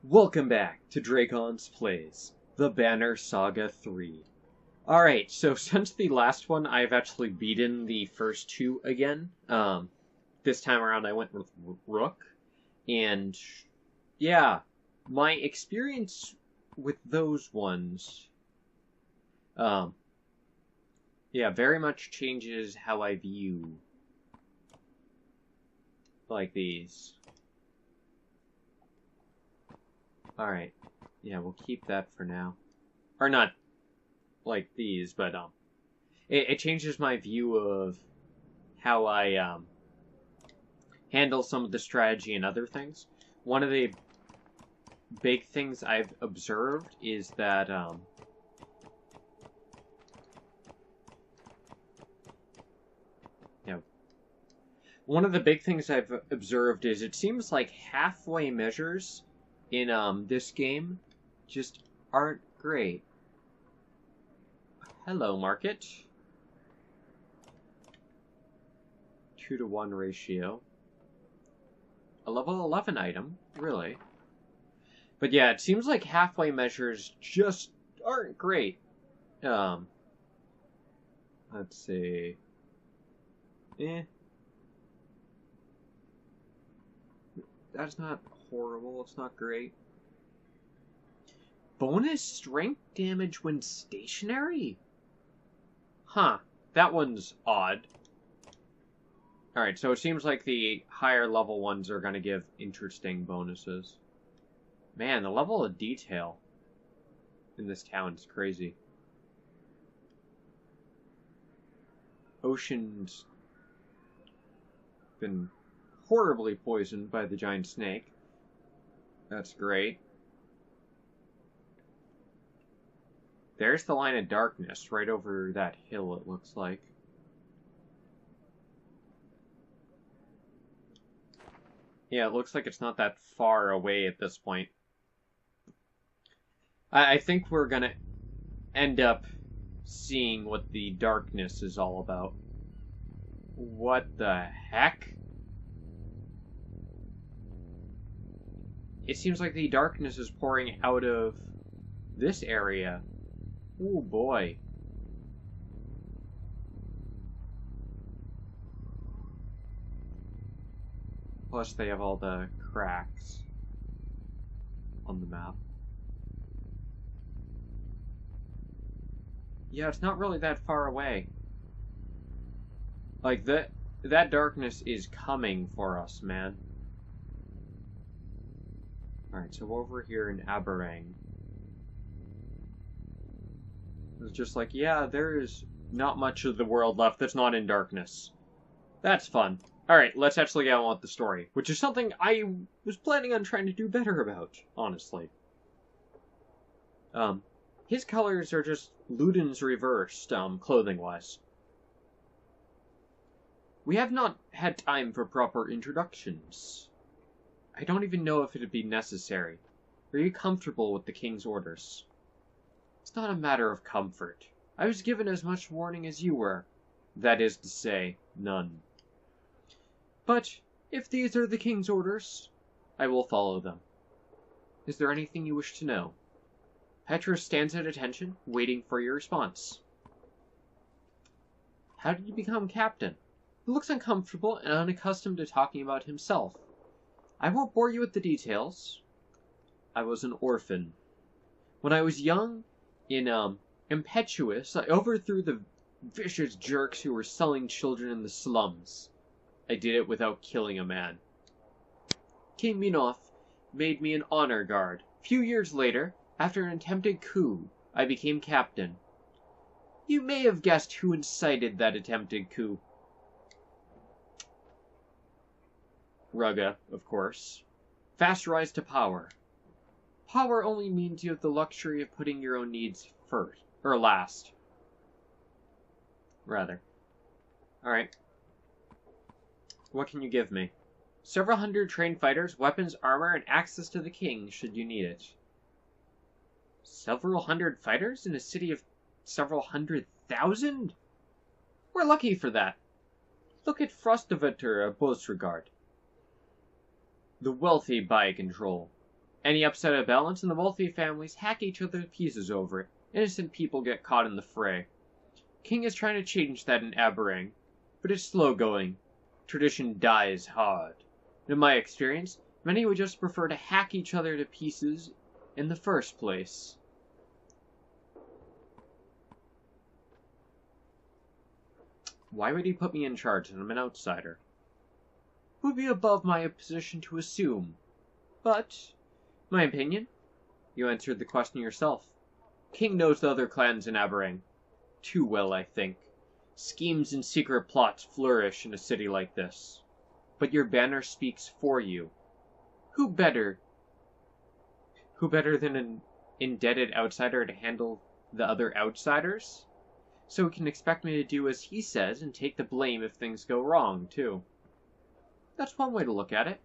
Welcome back to Dragon's Plays, The Banner Saga 3. Alright, so since the last one, I've actually beaten the first two again. This time around I went with Rook, and yeah, my experience with those ones, very much changes how I view, like, these. Alright. Yeah, we'll keep that for now. Or not like these, but it changes my view of how I handle some of the strategy and other things. One of the big things I've observed is that one of the big things I've observed is it seems like halfway measures in this game just aren't great. Hello, market. 2-to-1 ratio. A level 11 item, really. But yeah, it seems like halfway measures just aren't great. Let's see. That's not horrible, it's not great. Bonus strength damage when stationary? Huh, that one's odd. Alright, so it seems like the higher level ones are going to give interesting bonuses. Man, the level of detail in this town is crazy. Ocean's been horribly poisoned by the giant snake. That's great. There's the line of darkness right over that hill, it looks like. Yeah, it looks like it's not that far away at this point. I think we're gonna end up seeing what the darkness is all about. What the heck? It seems like the darkness is pouring out of this area. Oh boy. Plus they have all the cracks on the map. Yeah, it's not really that far away. Like, that darkness is coming for us, man. Alright, so over here in Aberang. It's just like, yeah, there is not much of the world left that's not in darkness. That's fun. Alright, let's actually get on with the story, which is something I was planning on trying to do better about, honestly. His colors are just Ludin's reversed, clothing-wise. We have not had time for proper introductions. I don't even know if it'd be necessary. Are you comfortable with the king's orders? It's not a matter of comfort. I was given as much warning as you were. That is to say, none. But if these are the king's orders, I will follow them. Is there anything you wish to know? Petra stands at attention, waiting for your response. How did you become captain? He looks uncomfortable and unaccustomed to talking about himself. I won't bore you with the details. I was an orphan. When I was young and impetuous, I overthrew the vicious jerks who were selling children in the slums. I did it without killing a man. King Minoff made me an honor guard. A few years later, after an attempted coup, I became captain. You may have guessed who incited that attempted coup. Rugga, of course. Fast rise to power. Power only means you have the luxury of putting your own needs first. Or last. Rather. Alright. What can you give me? Several hundred trained fighters, weapons, armor, and access to the king, should you need it. Several hundred fighters in a city of several 100,000? We're lucky for that. Look at Frostavetter of Beauregard. The wealthy buy control. Any upset of balance, and the wealthy families hack each other to pieces over it. Innocent people get caught in the fray. King is trying to change that in Aberang, but it's slow going. Tradition dies hard. In my experience, many would just prefer to hack each other to pieces in the first place. Why would he put me in charge and I'm an outsider? It would be above my position to assume. But, my opinion, you answered the question yourself. King knows the other clans in Aberang. Too well, I think. Schemes and secret plots flourish in a city like this. But your banner speaks for you. Who better than an indebted outsider to handle the other outsiders? So he can expect me to do as he says and take the blame if things go wrong, too. That's one way to look at it.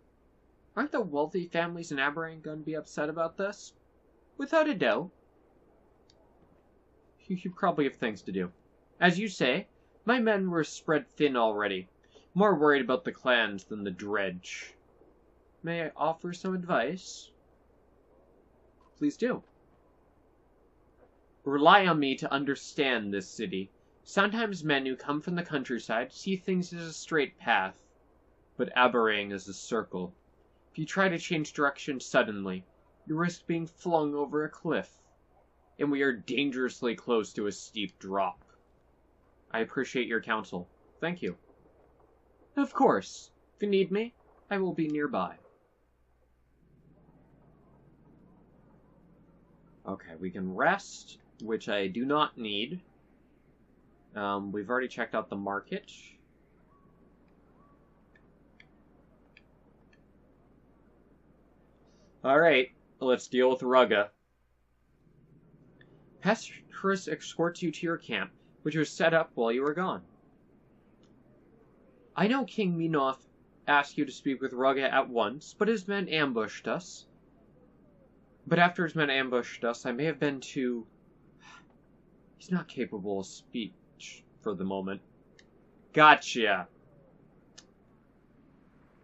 Aren't the wealthy families in Aberang going to be upset about this? Without a doubt. You probably have things to do. As you say, my men were spread thin already, more worried about the clans than the dredge. May I offer some advice? Please do. Rely on me to understand this city. Sometimes men who come from the countryside see things as a straight path, but Aberang is a circle. If you try to change direction suddenly, you risk being flung over a cliff, and we are dangerously close to a steep drop. I appreciate your counsel. Thank you. Of course. If you need me, I will be nearby. Okay, we can rest, which I do not need. We've already checked out the market. Alright, let's deal with Rugga. Petrus escorts you to your camp, which was set up while you were gone. I know King Minoth asked you to speak with Rugga at once, but his men ambushed us. But after his men ambushed us, I may have been too... He's not capable of speech for the moment. Gotcha.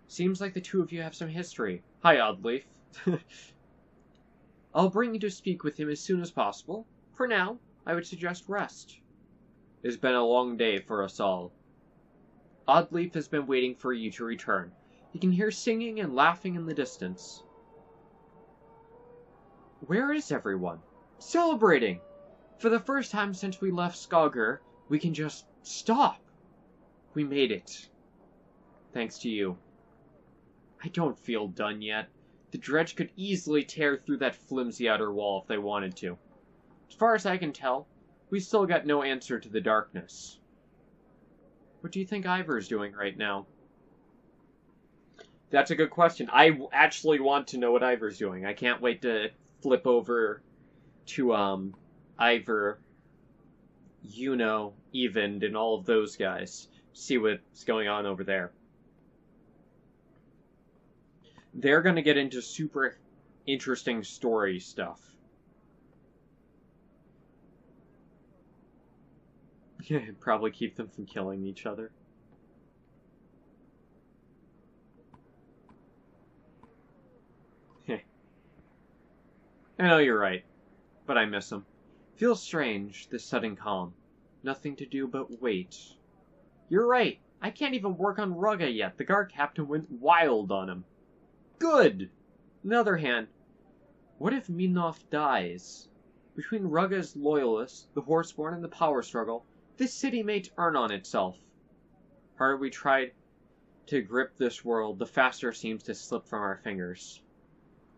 Seems like the two of you have some history. Hi, Oddleaf. I'll bring you to speak with him as soon as possible. For now, I would suggest rest. It's been a long day for us all. Oddleaf has been waiting for you to return. He can hear singing and laughing in the distance. Where is everyone? Celebrating! For the first time since we left Saga, we can just stop. We made it. Thanks to you. I don't feel done yet. The dredge could easily tear through that flimsy outer wall if they wanted to. As far as I can tell, we still got no answer to the darkness. What do you think Ivor's doing right now? That's a good question. I actually want to know what Ivor's doing. I can't wait to flip over to, Ivor, Evend, and all of those guys. See what's going on over there. They're going to get into super interesting story stuff. Yeah, probably keep them from killing each other. I know you're right, but I miss him. Feels strange, this sudden calm. Nothing to do but wait. You're right. I can't even work on Rugga yet. The guard captain went wild on him. Good! On the other hand, what if Minoth dies? Between Rugga's loyalists, the Horseborn, and the power struggle, this city may turn on itself. The harder we try to grip this world, the faster it seems to slip from our fingers.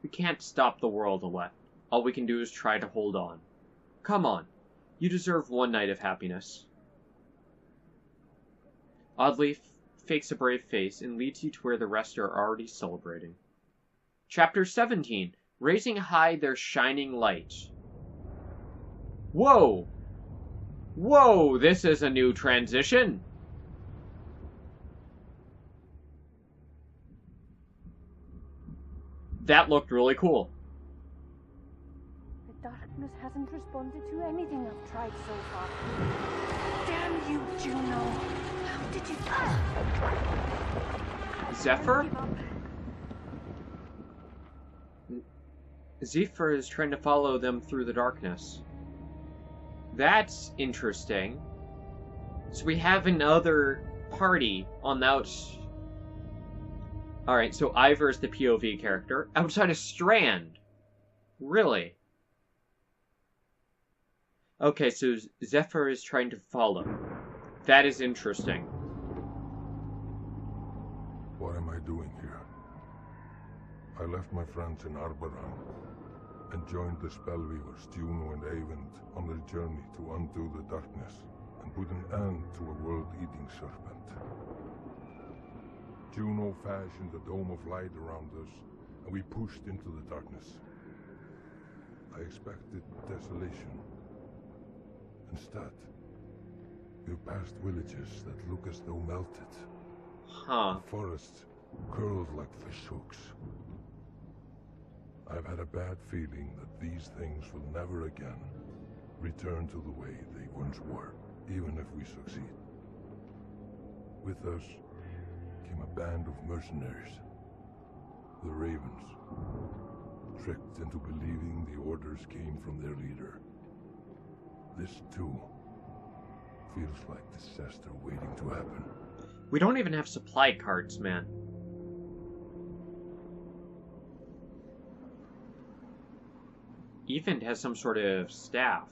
We can't stop the world yet. All we can do is try to hold on. Come on. You deserve one night of happiness. Oddleaf fakes a brave face and leads you to where the rest are already celebrating. Chapter 17. Raising high their shining light. Whoa! Whoa, this is a new transition. That looked really cool. The darkness hasn't responded to anything I've tried so far. Damn you, Juno! How did you... Zephyr? Zephyr is trying to follow them through the darkness. That's interesting. So we have another party on the outs. Alright, so Ivor is the POV character. Outside of Strand. Really? Okay, so Zephyr is trying to follow. That is interesting. What am I doing here? I left my friends in Arboran and joined the Spellweavers, Juno and Avent, on their journey to undo the darkness and put an end to a world-eating serpent. Juno fashioned a dome of light around us, and we pushed into the darkness. I expected desolation. Instead, we passed villages that look as though melted. Huh. The forests curled like fish hooks. I've had a bad feeling that these things will never again return to the way they once were, even if we succeed. With us came a band of mercenaries, the Ravens, tricked into believing the orders came from their leader. This, too, feels like disaster waiting to happen. We don't even have supply carts, man. Event has some sort of staff.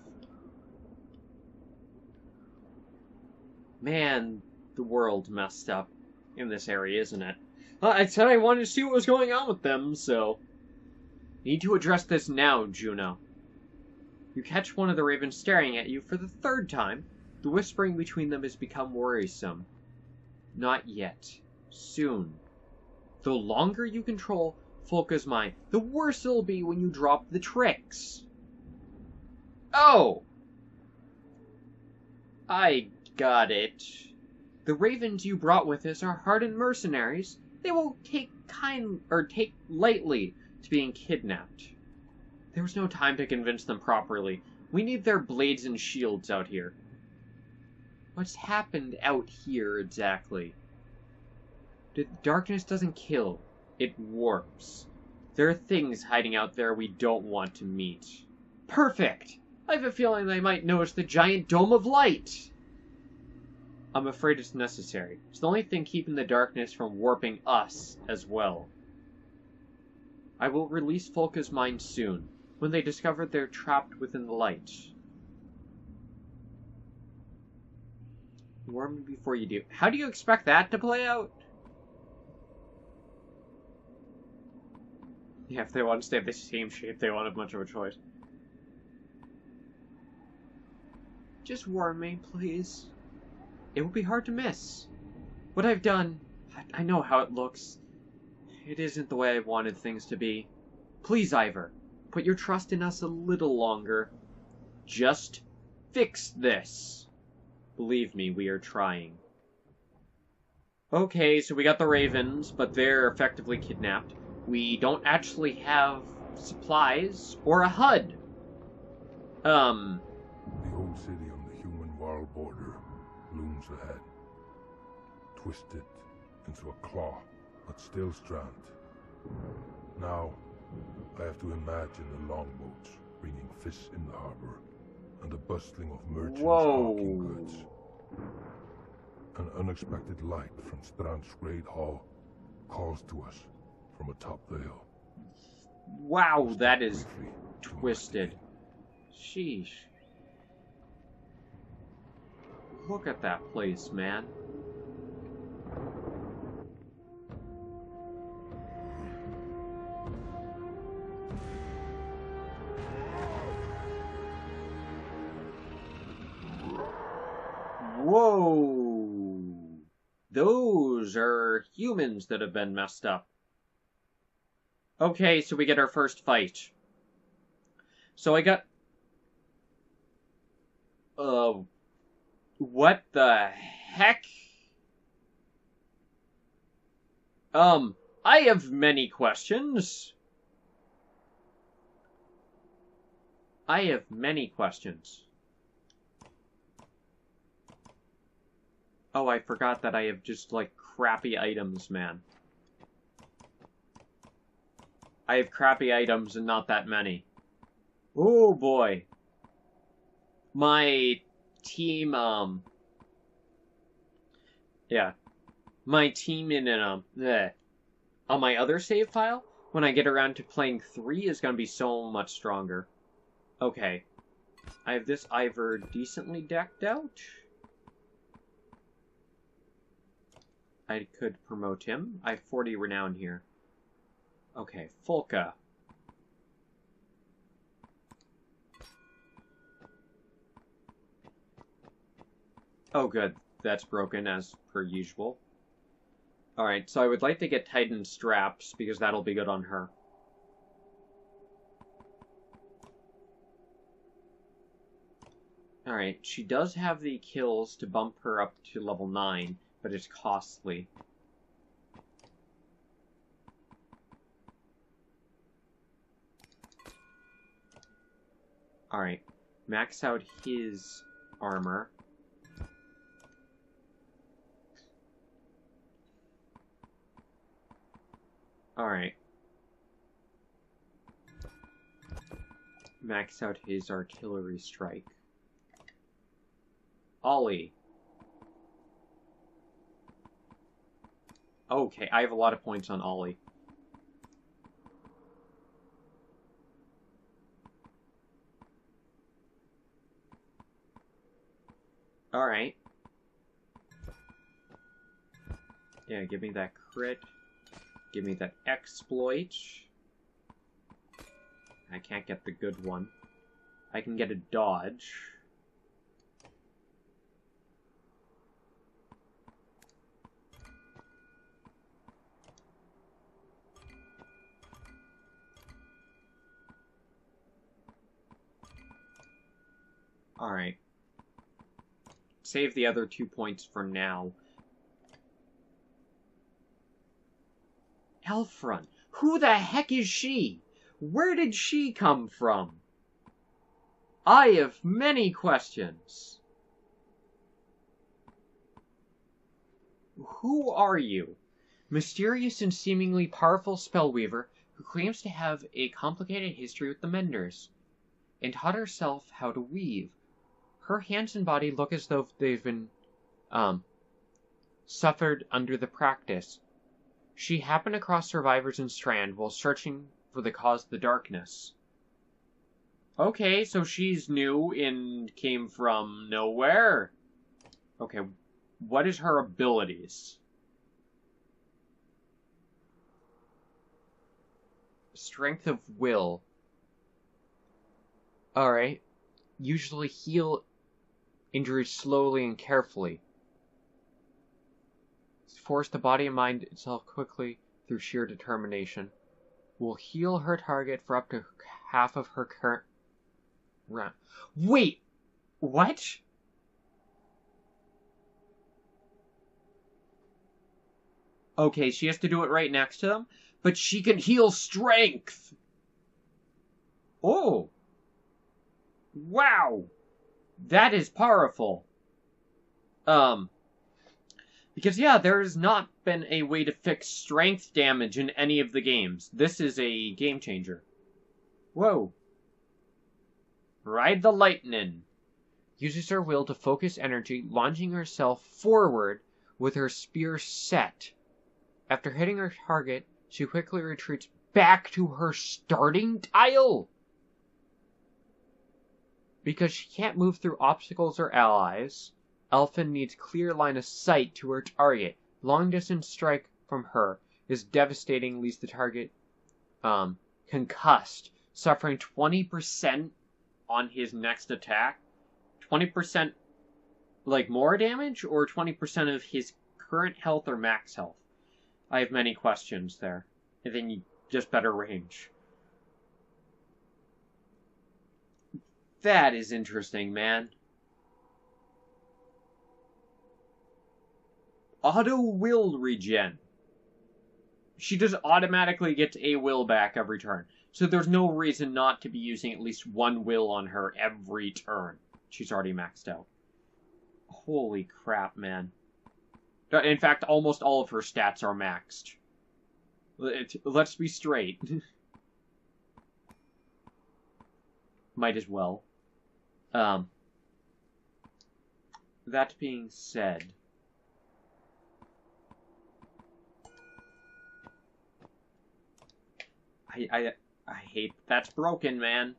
Man, the world messed up in this area, isn't it? I said I wanted to see what was going on with them, so... Need to address this now, Juno. You catch one of the ravens staring at you for the third time. The whispering between them has become worrisome. Not yet. Soon. The longer you control Folka's mind, the worse it'll be when you drop the tricks. Oh! I got it. The ravens you brought with us are hardened mercenaries. They won't take lightly to being kidnapped. There was no time to convince them properly. We need their blades and shields out here. What's happened out here exactly? The darkness doesn't kill. It warps. There are things hiding out there we don't want to meet. Perfect! I have a feeling they might notice the giant dome of light! I'm afraid it's necessary. It's the only thing keeping the darkness from warping us as well. I will release Folka's mind soon, when they discover they're trapped within the light. Warn me before you do. How do you expect that to play out? Yeah, if they want to stay the same shape, they won't have much of a choice. Just warn me, please. It will be hard to miss. What I've done, I know how it looks. It isn't the way I wanted things to be. Please, Ivor, put your trust in us a little longer. Just fix this. Believe me, we are trying. Okay, so we got the Ravens, but they're effectively kidnapped. We don't actually have supplies or a HUD. The old city on the human-Varl border looms ahead, twisted into a claw, but still Strand. Now, I have to imagine the longboats bringing fish in the harbor, and the bustling of merchants hawking goods. An unexpected light from Strand's great hall calls to us from atop the hill. Wow, that is twisted. Sheesh. Look at that place, man. Whoa! Those are humans that have been messed up. Okay, so we get our first fight. So I got... what the heck? I have many questions. Oh, I forgot that I have just, like, crappy items, man. I have crappy items and not that many. Oh boy. My team, yeah. My team on my other save file, when I get around to playing 3, is gonna be so much stronger. Okay. I have this Ivor decently decked out. I could promote him. I have 40 renown here. Okay, Folka. Oh good, that's broken as per usual. Alright, so I would like to get Titan straps, because that'll be good on her. Alright, she does have the kills to bump her up to level 9, but it's costly. Alright, max out his armor. Alright. Max out his artillery strike. Ollie. Okay, I have a lot of points on Ollie. Alright. Yeah, give me that crit. Give me that exploit. I can't get the good one. I can get a dodge. Alright. Save the other 2 points for now. Elfrun. Who the heck is she? Where did she come from? I have many questions. Who are you? Mysterious and seemingly powerful spellweaver who claims to have a complicated history with the Menders, and taught herself how to weave. Her hands and body look as though they've been, suffered under the practice. She happened across survivors in Strand while searching for the cause of the darkness. Okay, so she's new and came from nowhere. Okay, what is her abilities? Strength of will. Alright. Usually heal injuries slowly and carefully. Force the body and mind itself quickly through sheer determination. Will heal her target for up to half of her current round. Wait! What? Okay, she has to do it right next to them, but she can heal strength! Oh! Wow! That is powerful. Because, yeah, there has not been a way to fix strength damage in any of the games. This is a game changer. Whoa. Ride the lightning. Uses her will to focus energy, launching herself forward with her spear set. After hitting her target, she quickly retreats back to her starting tile. Because she can't move through obstacles or allies, Elfin needs clear line of sight to her target. Long distance strike from her is devastating, leaves the target concussed, suffering 20% on his next attack. 20% like more damage, or 20% of his current health or max health? I have many questions there. I think just better range. That is interesting, man. Auto will regen. She just automatically gets a will back every turn. So there's no reason not to be using at least one will on her every turn. She's already maxed out. Holy crap, man. In fact, almost all of her stats are maxed. Let's be straight. Might as well. That being said... I hate... That's broken, man.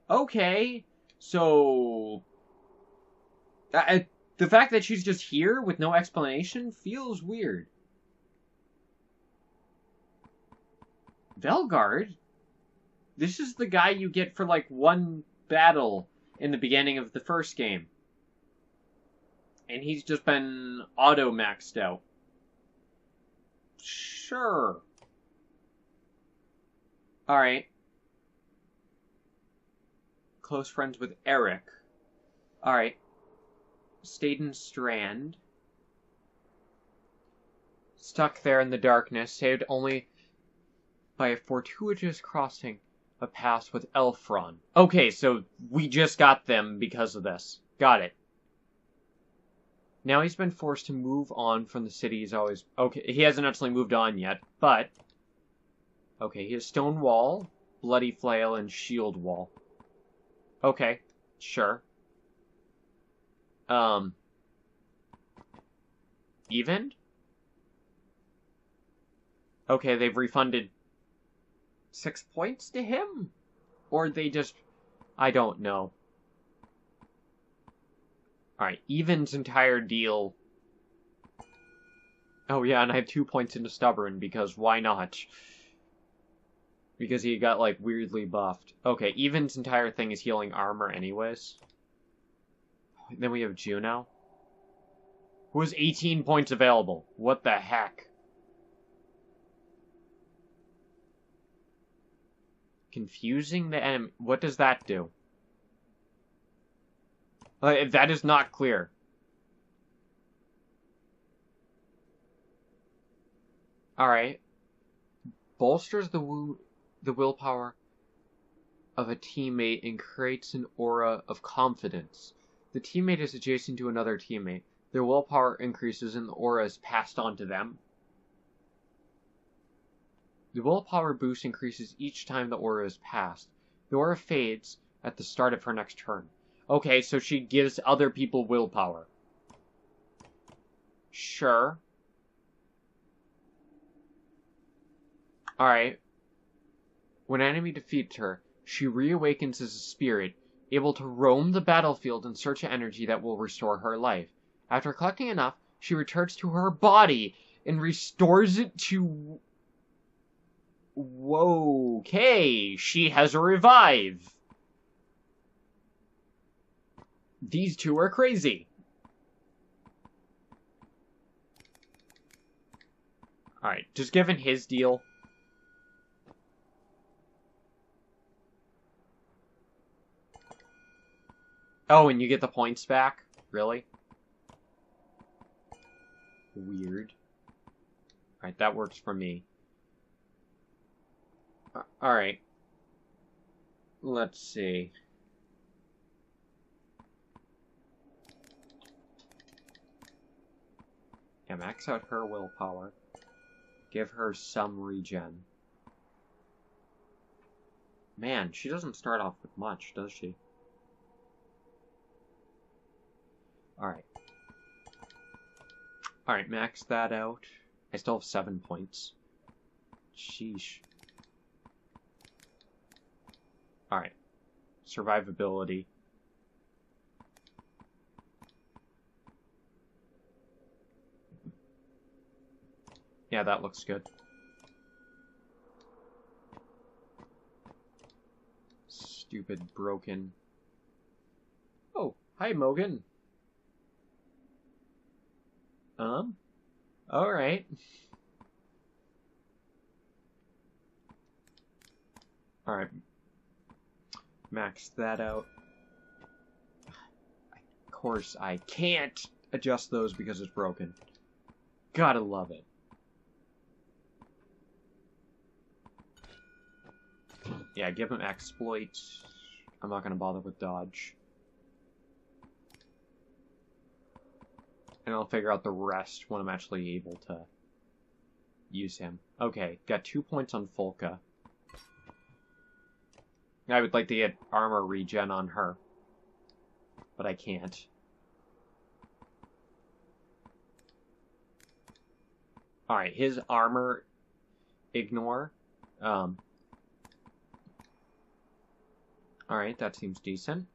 Okay, so... the fact that she's just here with no explanation feels weird. Velgard? This is the guy you get for, like, one battle in the beginning of the first game. And he's just been auto-maxed out. Sure. Alright. Close friends with Eric. Alright. Staden Strand. Stuck there in the darkness, saved only by a fortuitous crossing a pass with Elfron. Okay, so we just got them because of this. Got it. Now he's been forced to move on from the city he's always... Okay, he hasn't actually moved on yet, but... Okay, he has Stone Wall, Bloody Flail, and Shield Wall. Okay, sure. Even? Okay, they've refunded 6 points to him? Or they just... I don't know. Alright, Even's entire deal... Oh yeah, and I have 2 points into Stubborn, because why not? Because he got, like, weirdly buffed. Okay, Even's entire thing is healing armor anyways. Then we have Juno. Who has 18 points available. What the heck? Confusing the enemy. What does that do? That is not clear. Alright. Bolsters the willpower of a teammate and creates an aura of confidence. The teammate is adjacent to another teammate. Their willpower increases and the aura is passed on to them. The willpower boost increases each time the aura is passed. The aura fades at the start of her next turn. Okay, so she gives other people willpower. Sure. Alright. When an enemy defeats her, she reawakens as a spirit, able to roam the battlefield in search of energy that will restore her life. After collecting enough, she returns to her body and restores it to... Whoa, okay, she has a revive. These two are crazy. Alright, just given his deal... Oh, and you get the points back? Really? Weird. Alright, that works for me. Alright. Let's see. Yeah, max out her willpower. Give her some regen. Man, she doesn't start off with much, does she? Alright. Alright, max that out. I still have 7 points. Sheesh. Alright. Survivability. Yeah, that looks good. Stupid broken. Oh, hi Mogan. Alright. Alright. Max that out. Of course, I can't adjust those because it's broken. Gotta love it. Yeah, give him exploit. I'm not gonna bother with dodge. And I'll figure out the rest when I'm actually able to use him. Okay, got 2 points on Folka. I would like to get armor regen on her. But I can't. Alright, his armor... Ignore. Alright, that seems decent.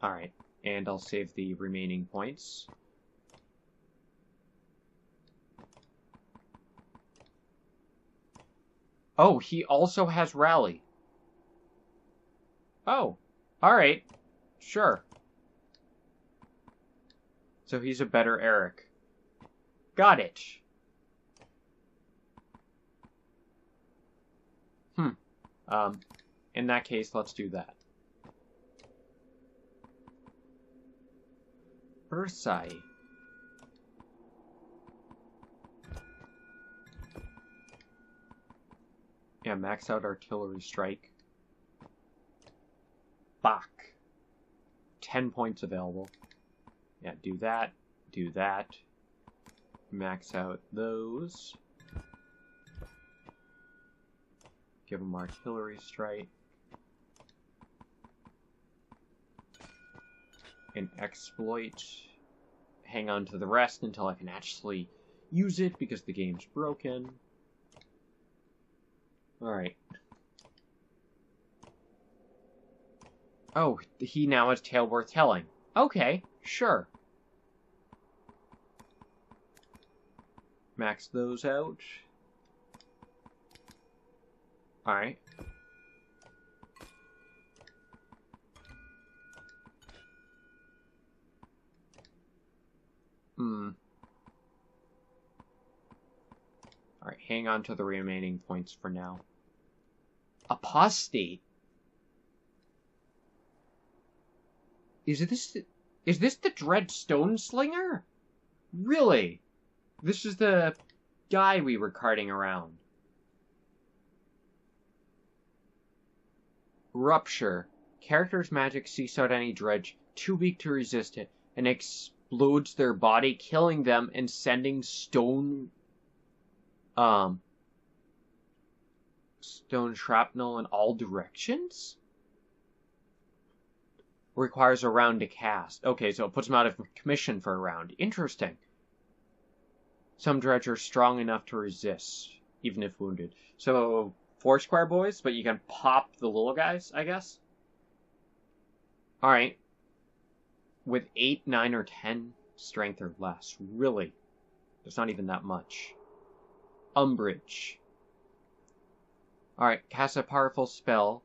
Alright, and I'll save the remaining points. Oh, he also has Rally. Oh, alright. Sure. So he's a better Eric. Got it. In that case, let's do that. Versailles. Yeah, max out artillery strike. Bach. 10 points available. Yeah, do that. Do that. Max out those. Give them artillery strike. And exploit. Hang on to the rest until I can actually use it because the game's broken. Alright. Oh, he now has tale worth telling. Okay, sure. Max those out. Alright. Alright, hang on to the remaining points for now. Apostate? Is this the Dread Stone Slinger? Really? This is the guy we were carting around. Rupture. Character's magic seeks out any dredge too weak to resist it and explodes their body, killing them and sending stone shrapnel in all directions? Requires a round to cast. Okay, so it puts them out of commission for a round. Interesting. Some dredge are strong enough to resist, even if wounded. So, 4 square boys, but you can pop the little guys, I guess? Alright. With 8, 9, or 10 strength or less. Really? It's not even that much. Umbrage. Alright, cast a powerful spell,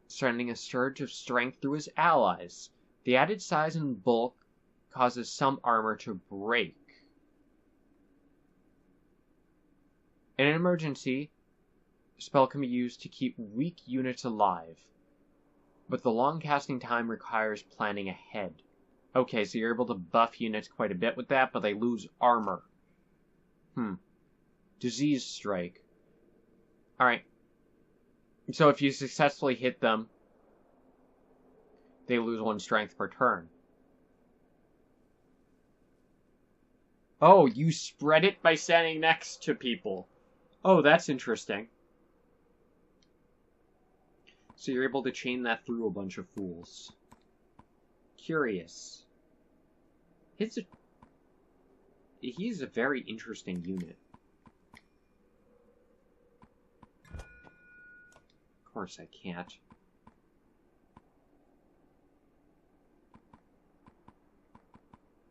sending a surge of strength through his allies. The added size and bulk causes some armor to break. In an emergency, the spell can be used to keep weak units alive, but the long casting time requires planning ahead. Okay, so you're able to buff units quite a bit with that, but they lose armor. Disease Strike. Alright. So if you successfully hit them, they lose 1 strength per turn. Oh, you spread it by standing next to people. Oh, that's interesting. So you're able to chain that through a bunch of fools. Curious. He's a very interesting unit. Of course I can't.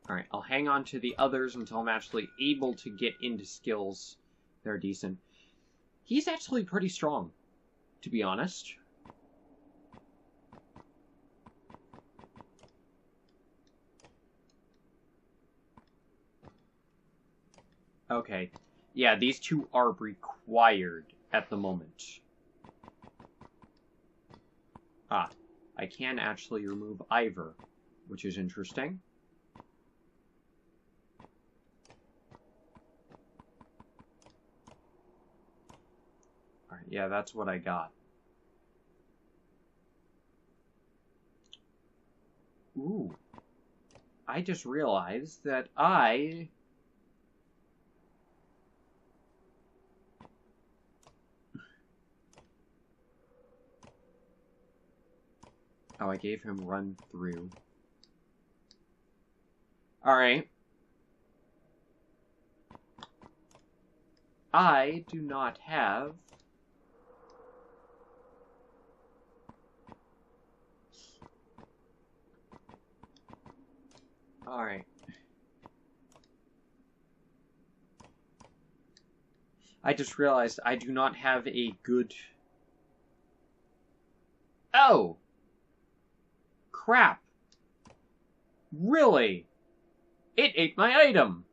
Alright, I'll hang on to the others until I'm actually able to get into skills that are decent. He's actually pretty strong, to be honest. Okay. Yeah, these two are required at the moment. Ah, I can actually remove Ivor, which is interesting. Alright, yeah, that's what I got. Ooh. I just realized that I Oh, I gave him run through. Alright. I do not have... Alright. I just realized I do not have a good... Oh! Crap! Really? It ate my item!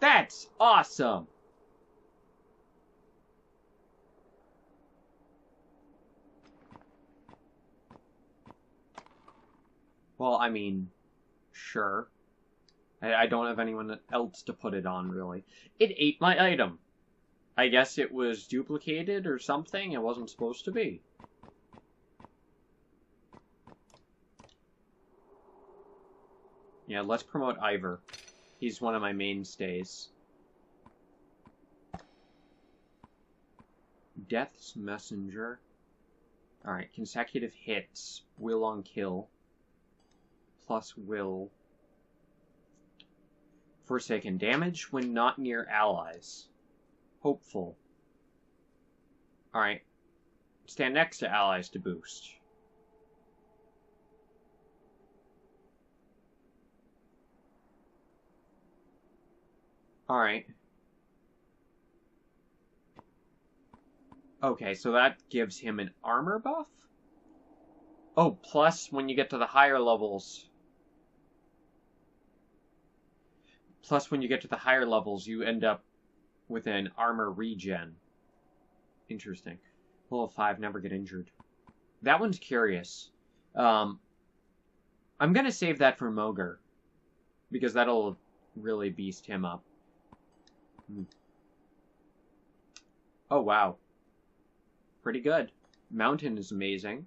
That's awesome! Well, I mean, sure. I don't have anyone else to put it on, really. It ate my item. I guess it was duplicated or something. It wasn't supposed to be. Yeah, let's promote Ivor. He's one of my mainstays. Death's Messenger. Alright, consecutive hits. Will on kill. Plus will. Forsaken. Damage when not near allies. Hopeful. Alright. Stand next to allies to boost. Alright. Okay, so that gives him an armor buff? Oh, plus when you get to the higher levels. Plus when you get to the higher levels, you end up with an armor regen. Interesting. Level 5, never get injured. That one's curious. I'm gonna save that for Moger. Because that'll really beast him up. Oh, wow. Pretty good. Mountain is amazing.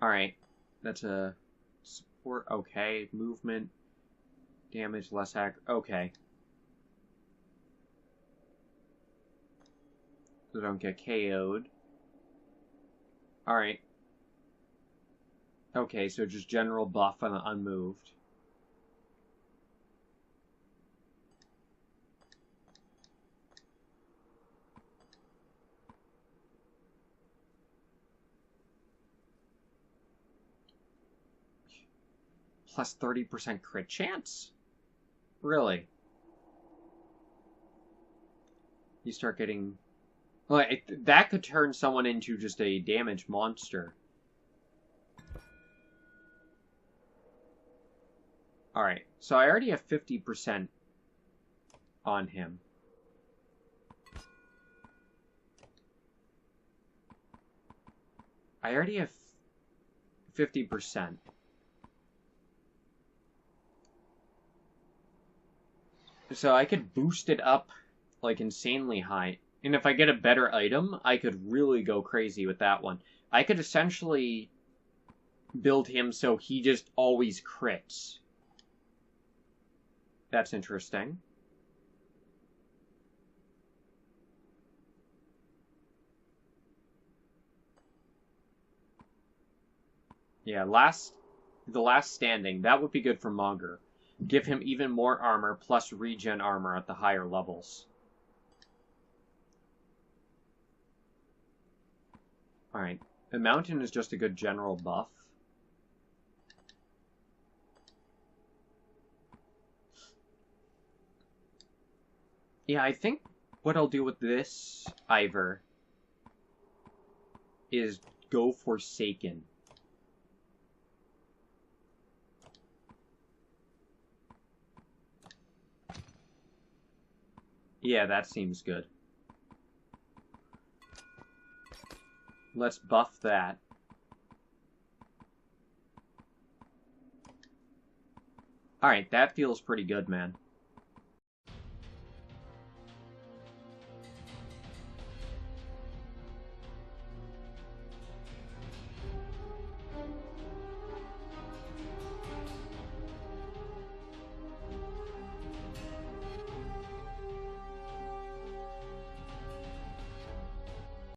Alright. That's a support. Okay. Movement. Damage, less hack. Okay. So don't get KO'd. Alright. Okay, so just general buff on the unmoved. Plus 30% crit chance? Really? You start getting... Well, that could turn someone into just a damage monster. Alright, so I already have 50% on him. I already have 50%. So I could boost it up, like, insanely high. And if I get a better item, I could really go crazy with that one. I could essentially build him so he just always crits. That's interesting. Yeah, the last standing. That would be good for Monger. Give him even more armor, plus regen armor at the higher levels. Alright. The mountain is just a good general buff. Yeah, I think what I'll do with this Ivor is go Forsaken. Yeah, that seems good. Let's buff that. Alright, that feels pretty good, man.